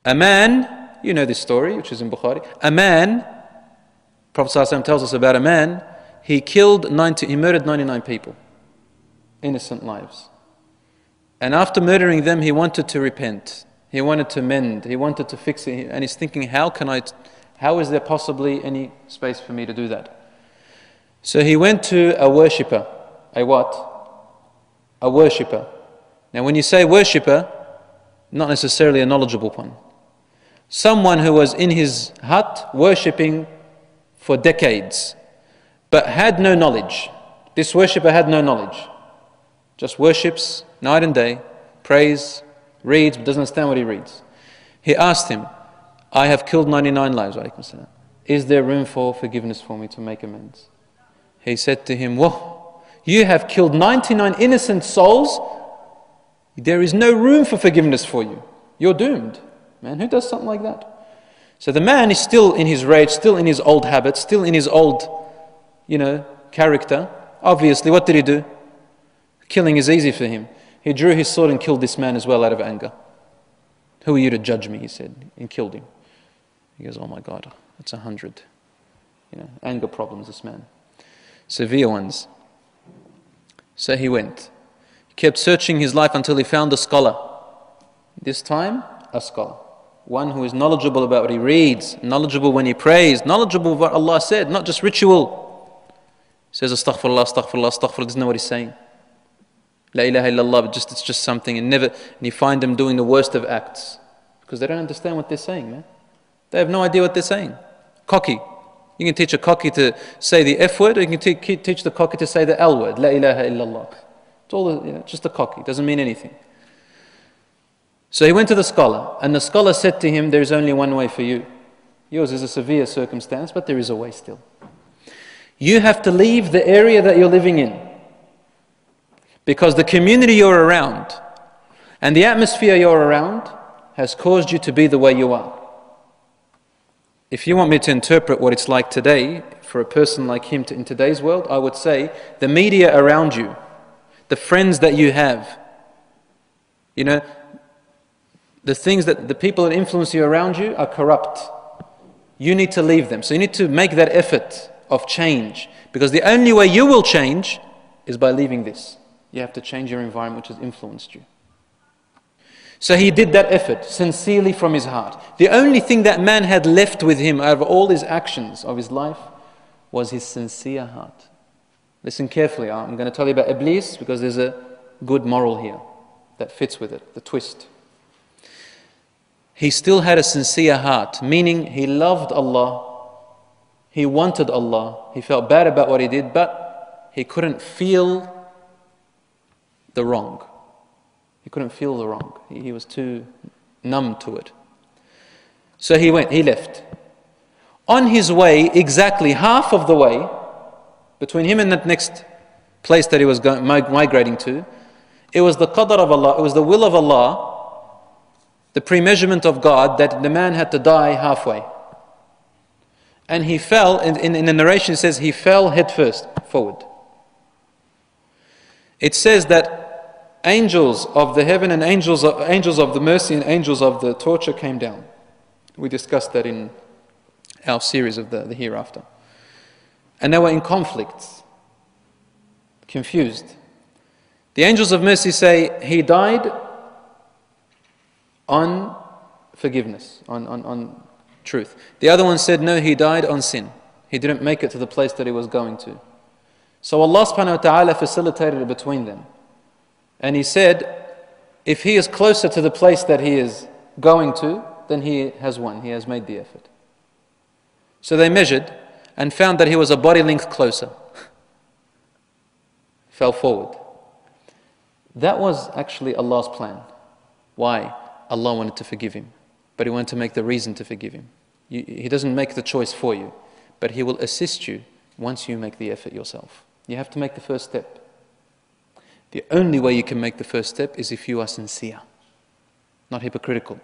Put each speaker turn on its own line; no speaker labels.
A man, you know this story, which is in Bukhari. A man, Prophet ﷺ tells us about a man, he murdered 99 people, innocent lives. And after murdering them, he wanted to repent. He wanted to mend. He wanted to fix it. And he's thinking, how is there possibly any space for me to do that? So he went to a worshipper. A what? A worshipper. Now when you say worshipper, not necessarily a knowledgeable one. Someone who was in his hut worshipping for decades, but had no knowledge. This worshipper had no knowledge. Just worships night and day, prays, reads, but doesn't understand what he reads. He asked him, I have killed 99 lives, is there room for forgiveness for me to make amends? He said to him, whoa, you have killed 99 innocent souls, there is no room for forgiveness for you. You're doomed. Man, who does something like that? So the man is still in his rage, still in his old habits, still in his old, character. Obviously, what did he do? Killing is easy for him. He drew his sword and killed this man as well out of anger. Who are you to judge me, he said, and killed him. He goes, oh my God, that's 100. Anger problems, this man. Severe ones. So he went. He kept searching his life until he found a scholar. This time, a scholar. One who is knowledgeable about what he reads, knowledgeable when he prays, knowledgeable of what Allah said, not just ritual. He says, astaghfirullah, astaghfirullah, astaghfirullah, doesn't know what he's saying. La ilaha illallah, but it's just something, and you find them doing the worst of acts because they don't understand what they're saying, man. They have no idea what they're saying. Cocky. You can teach a cocky to say the F word, or you can teach the cocky to say the L word, La ilaha illallah. It's all just a cocky, it doesn't mean anything. So he went to the scholar, and the scholar said to him, there is only one way for you. Yours is a severe circumstance, but there is a way still. You have to leave the area that you're living in, because the community you're around and the atmosphere you're around has caused you to be the way you are. If you want me to interpret what it's like today for a person like him in today's world, I would say the media around you, the friends that you have, the things that the people that influence you around you are corrupt. You need to leave them. So you need to make that effort of change, because the only way you will change is by leaving this. You have to change your environment which has influenced you. So he did that effort sincerely from his heart. The only thing that man had left with him out of all his actions of his life was his sincere heart. Listen carefully. I'm going to tell you about Iblis because there's a good moral here that fits with it, the twist. He still had a sincere heart, meaning he loved Allah, he wanted Allah, he felt bad about what he did, but he couldn't feel the wrong. He couldn't feel the wrong. He was too numb to it. So he left. On his way, exactly half of the way, between him and that next place that he was migrating to, it was the qadr of Allah, it was the will of Allah, the pre-measurement of God, that the man had to die halfway. And he fell, in the narration it says, he fell head first, forward. It says that angels of the heaven and angels of the mercy and angels of the torture came down. We discussed that in our series of the hereafter. And they were in conflicts, confused. The angels of mercy say, he died on forgiveness, on truth. The other one said, no, he died on sin. He didn't make it to the place that he was going to. So Allah subhanahu wa ta'ala facilitated it between them. And he said, if he is closer to the place that he is going to, then he has won, he has made the effort. So they measured and found that he was a body length closer. Fell forward. That was actually Allah's plan. Why? Allah wanted to forgive him, but He wanted to make the reason to forgive him. He doesn't make the choice for you, but He will assist you once you make the effort yourself. You have to make the first step. The only way you can make the first step is if you are sincere, not hypocritical.